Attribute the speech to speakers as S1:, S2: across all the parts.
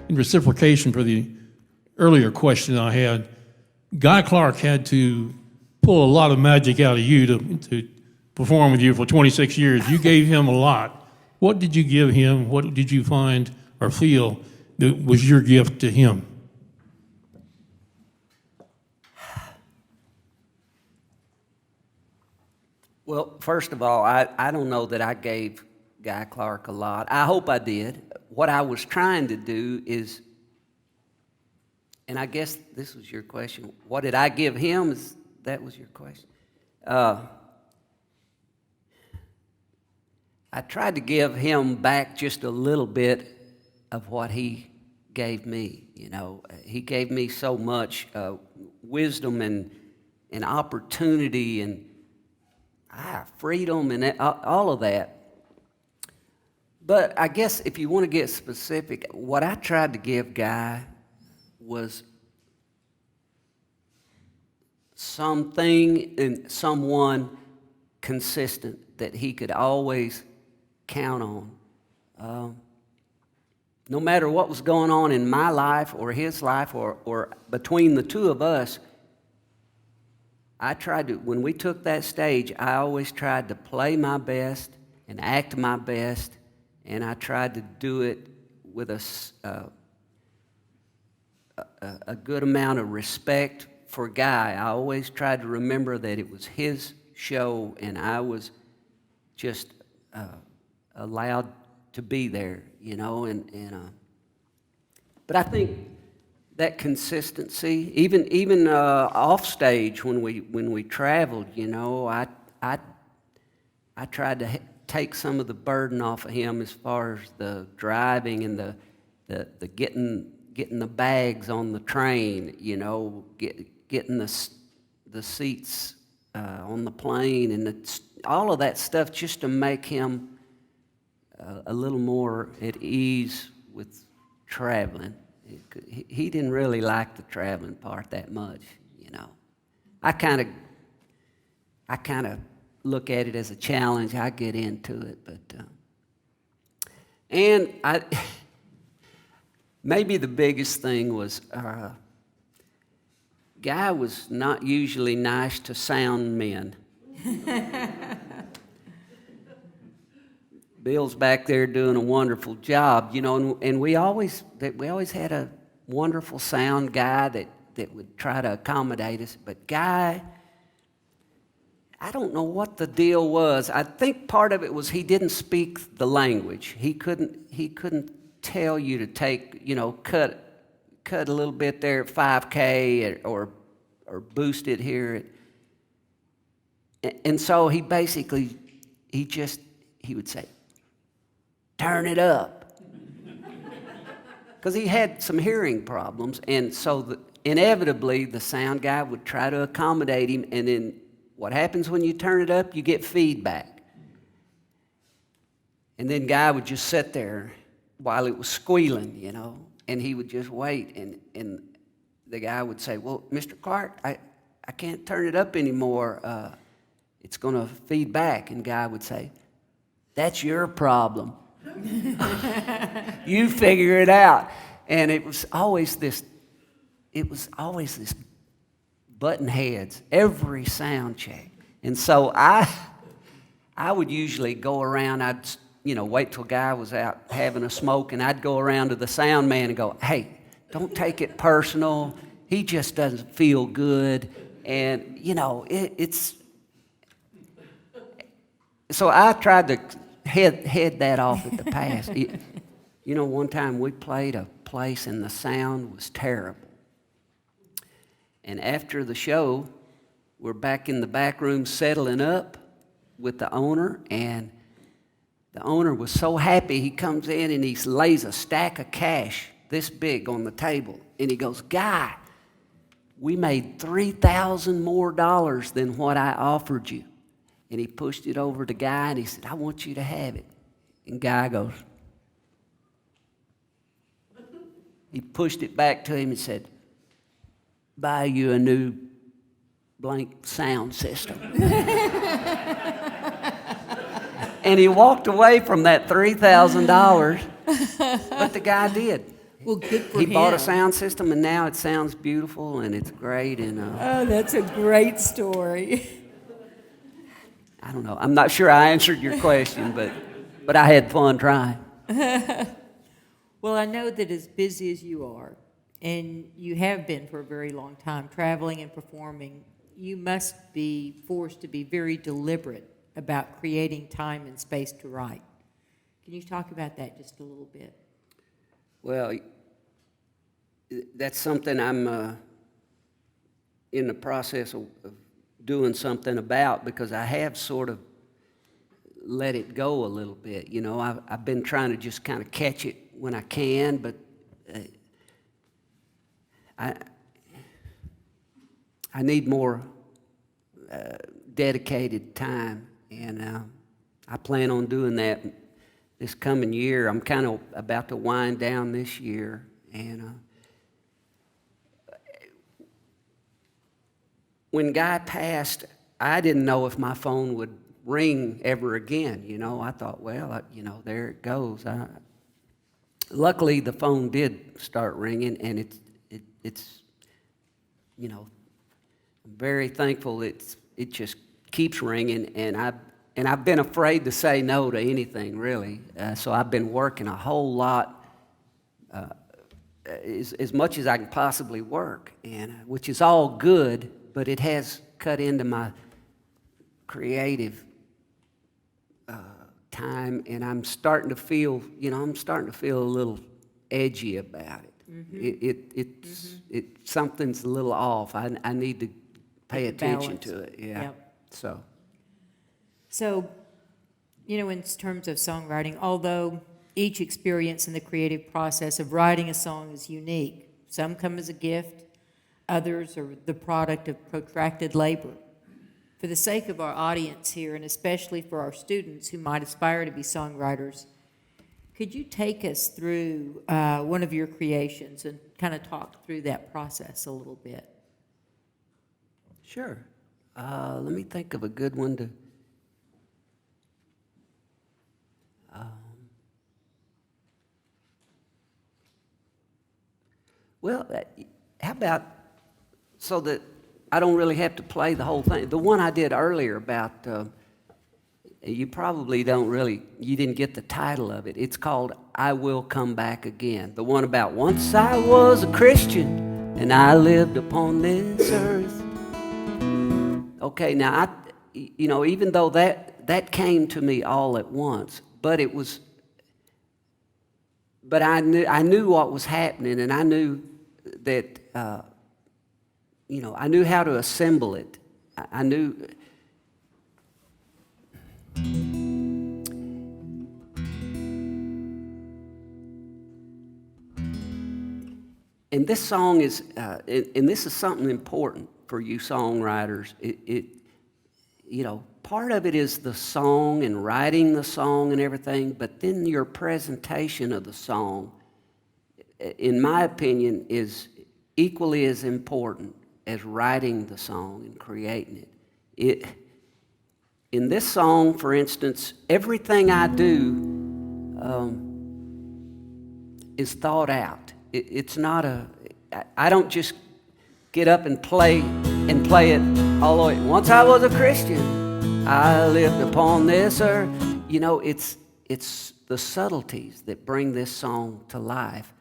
S1: In reciprocation for the earlier question I had, Guy Clark had to pull a lot of magic out of you to perform with you for 26 years. You gave him a lot. What did you give him? What did you find or feel that was your gift to him?
S2: Well, first of all, I don't know that I gave Guy Clark a lot. I hope I did. What I was trying to do is, and I guess this was your question, what did I give him? That was your question. I tried to give him back just a little bit of what he gave me. You know, he gave me so much wisdom and opportunity and freedom and all of that. But I guess if you want to get specific, what I tried to give Guy was something and someone consistent that he could always count on. No matter what was going on in my life or his life or between the two of us, I tried to, when we took that stage, I always tried to play my best and act my best, and I tried to do it with a good amount of respect for Guy. I always tried to remember that it was his show, and I was just allowed to be there, you know. But I think that consistency, even off stage when we traveled, you know, I tried to take some of the burden off of him as far as the driving and the getting the bags on the train, you know, getting the seats on the plane and all of that stuff, just to make him a little more at ease with traveling. He didn't really like the traveling part that much, you know. I kind of look at it as a challenge. I get into it, but and maybe the biggest thing was Guy was not usually nice to sound men. Bill's back there doing a wonderful job, you know, and we always had a wonderful sound guy that would try to accommodate us. But Guy, I don't know what the deal was. I think part of it was he didn't speak the language. He couldn't tell you to take, you know, cut a little bit there at 5K or boost it here. And so he basically, he would say, turn it up. Because he had some hearing problems, and so inevitably the sound guy would try to accommodate him, and then what happens when you turn it up? You get feedback. And then Guy would just sit there while it was squealing, you know, and he would just wait, and the guy would say, well, Mr. Clark, I can't turn it up anymore. It's going to feed back. And Guy would say, that's your problem. You figure it out. And it was always this button heads every sound check. And so I would usually go around, I'd, you know, wait till Guy was out having a smoke, and I'd go around to the sound man and go, hey, don't take it personal. He just doesn't feel good. And, you know, it's... So I tried to head that off at the pass. You know, one time we played a place and the sound was terrible. And after the show, we're back in the back room settling up with the owner, and the owner was so happy. He comes in and he lays a stack of cash this big on the table, and he goes, Guy, we made $3,000 more than what I offered you. And he pushed it over to Guy, and he said, I want you to have it. And Guy goes, he pushed it back to him and said, buy you a new blank sound system. And he walked away from that $3,000, but the guy did.
S3: Well, good for
S2: He
S3: him.
S2: bought a sound system, and now it sounds beautiful, and it's great. And
S3: Oh, that's a great story.
S2: I don't know. I'm not sure I answered your question, but I had fun trying.
S3: Well, I know that as busy as you are, and you have been for a very long time, traveling and performing, you must be forced to be very deliberate about creating time and space to write. Can you talk about that just a little bit?
S2: Well, that's something I'm in the process of doing something about, because I have sort of let it go a little bit. You know, I've been trying to just kind of catch it when I can, but I need more dedicated time, and I plan on doing that this coming year. I'm kind of about to wind down this year, and when Guy passed, I didn't know if my phone would ring ever again. You know, I thought, well, you know, there it goes. Luckily, the phone did start ringing, and it's you know, I'm very thankful it just keeps ringing, and I've been afraid to say no to anything, really. So I've been working a whole lot, as much as I can possibly work, and which is all good, but it has cut into my creative time, and I'm starting to feel a little edgy about it. Mm-hmm. Something's a little off. I need to pay attention to it. Yeah.
S3: Yep.
S2: So,
S3: you know, in terms of songwriting, although each experience in the creative process of writing a song is unique, some come as a gift, others are the product of protracted labor. For the sake of our audience here, and especially for our students who might aspire to be songwriters, could you take us through one of your creations and kind of talk through that process a little bit?
S2: Sure. Let me think of a good one to... Well, how about, so that I don't really have to play the whole thing. The one I did earlier about, you probably you didn't get the title of it. It's called I Will Come Back Again. The one about once I was a Christian and I lived upon this earth. Okay, now, even though that came to me all at once, but I knew what was happening, and I knew that, I knew how to assemble it. I knew. And this song is, and this is something important for you songwriters. Part of it is the song and writing the song and everything, but then your presentation of the song, in my opinion, is equally as important as writing the song and creating it. In this song, for instance, everything I do is thought out. It's not I don't just get up and play it all the way. Once I was a Christian, I lived upon this earth. It's the subtleties that bring this song to life.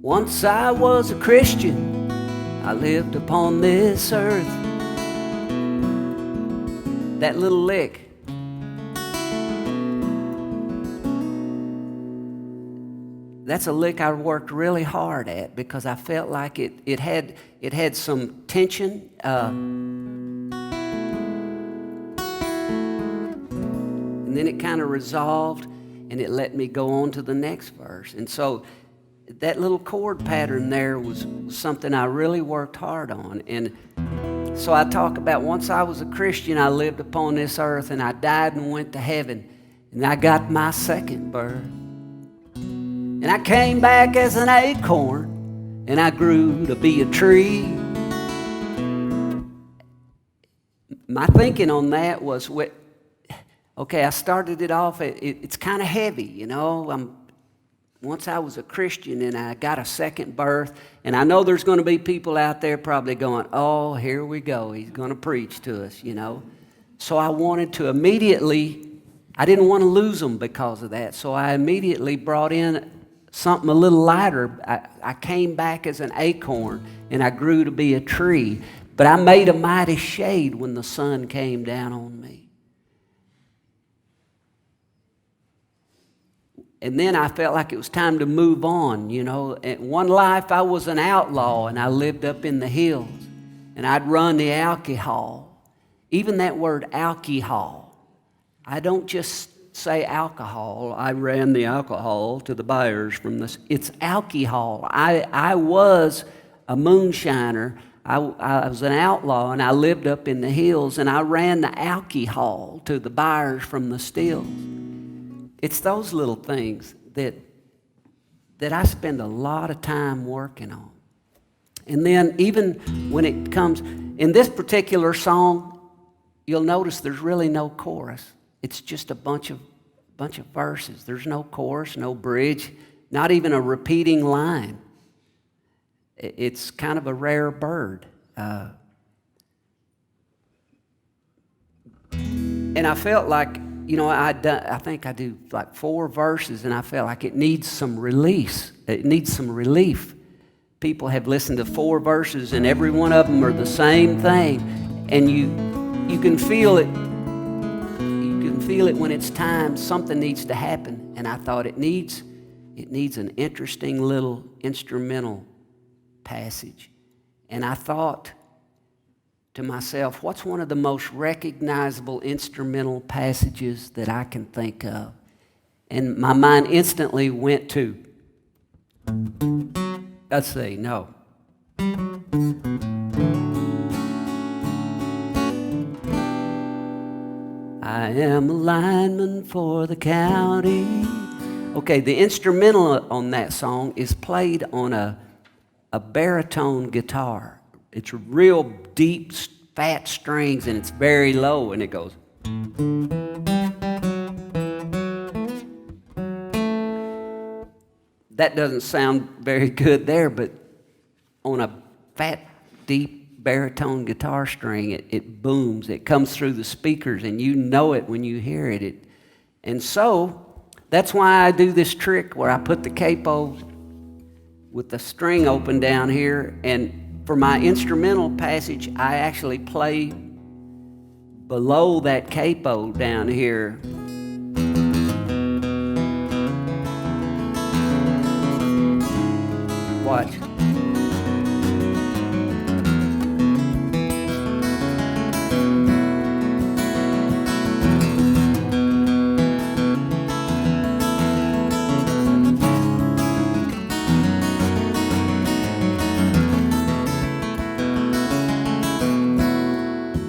S2: Once I was a Christian, I lived upon this earth. That little lick. That's a lick I worked really hard at, because I felt like it had some tension. And then it kind of resolved, and it let me go on to the next verse. And so that little chord pattern there was something I really worked hard on. And so I talk about once I was a Christian, I lived upon this earth, and I died and went to heaven, and I got my second birth. And I came back as an acorn and I grew to be a tree. My thinking on that was, okay, I started it off, it's kind of heavy, you know. Once I was a Christian and I got a second birth, and I know there's going to be people out there probably going, oh, here we go, he's going to preach to us, you know. So I wanted to immediately, I didn't want to lose them because of that, so I immediately brought in something a little lighter. I came back as an acorn, and I grew to be a tree, but I made a mighty shade when the sun came down on me. And then I felt like it was time to move on, you know. In one life, I was an outlaw, and I lived up in the hills, and I'd run the alcohol. Even that word alcohol, I don't just say alcohol. I ran the alcohol to the buyers from this. It's alcohol. I was a moonshiner. I was an outlaw, and I lived up in the hills, and I ran the alcohol to the buyers from the stills. It's those little things that I spend a lot of time working on. And then even when it comes, in this particular song, you'll notice there's really no chorus. It's just a bunch of verses. There's no chorus, no bridge, not even a repeating line. It's kind of a rare bird. And I felt like, you know, I think I do like 4 verses, and I felt like it needs some release. It needs some relief. People have listened to 4 verses, and every one of them are the same thing. And you can feel it. You can feel it when it's time. Something needs to happen. And I thought it needs an interesting little instrumental passage. And I thought to myself, what's one of the most recognizable instrumental passages that I can think of? And my mind instantly went to, let's see, no. I am a lineman for the county. Okay, the instrumental on that song is played on a baritone guitar. It's real deep, fat strings, and it's very low, and it goes. That doesn't sound very good there, but on a fat, deep baritone guitar string, it booms. It comes through the speakers, and you know it when you hear it. And so that's why I do this trick where I put the capo with the string open down here, and for my instrumental passage, I actually play below that capo down here. Watch.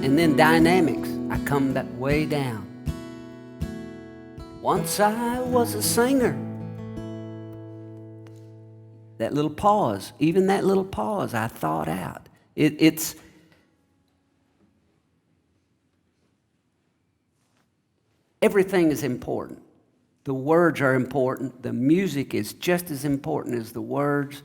S2: And then dynamics, I come that way down. Once I was a singer. That little pause, even that little pause, I thought out. It's everything is important. The words are important. The music is just as important as the words.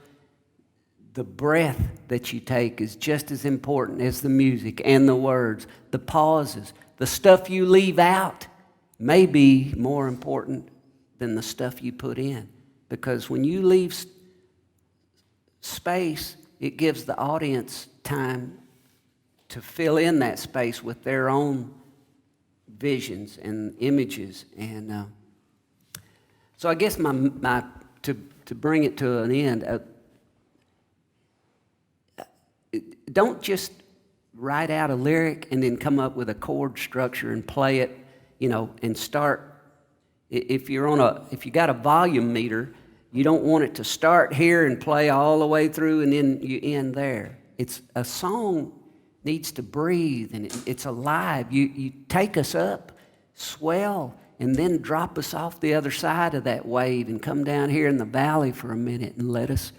S2: The breath that you take is just as important as the music and the words. The pauses, the stuff you leave out may be more important than the stuff you put in. Because when you leave space, it gives the audience time to fill in that space with their own visions and images. And so I guess to bring it to an end, don't just write out a lyric and then come up with a chord structure and play it, you know, and start. If you got a volume meter, you don't want it to start here and play all the way through and then you end there. It's a song needs to breathe and it's alive. You take us up, swell, and then drop us off the other side of that wave and come down here in the valley for a minute and let us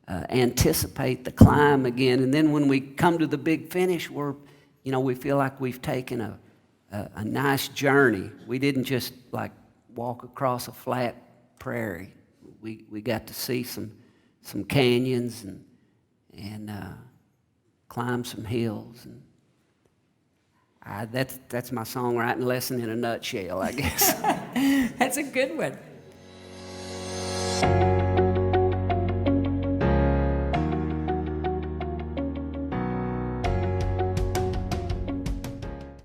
S2: anticipate the climb again. And then when we come to the big finish, we feel like we've taken a nice journey. We didn't just like walk across a flat prairie. We got to see some canyons and climb some hills. And that's my songwriting lesson in a nutshell, I guess.
S3: That's a good one.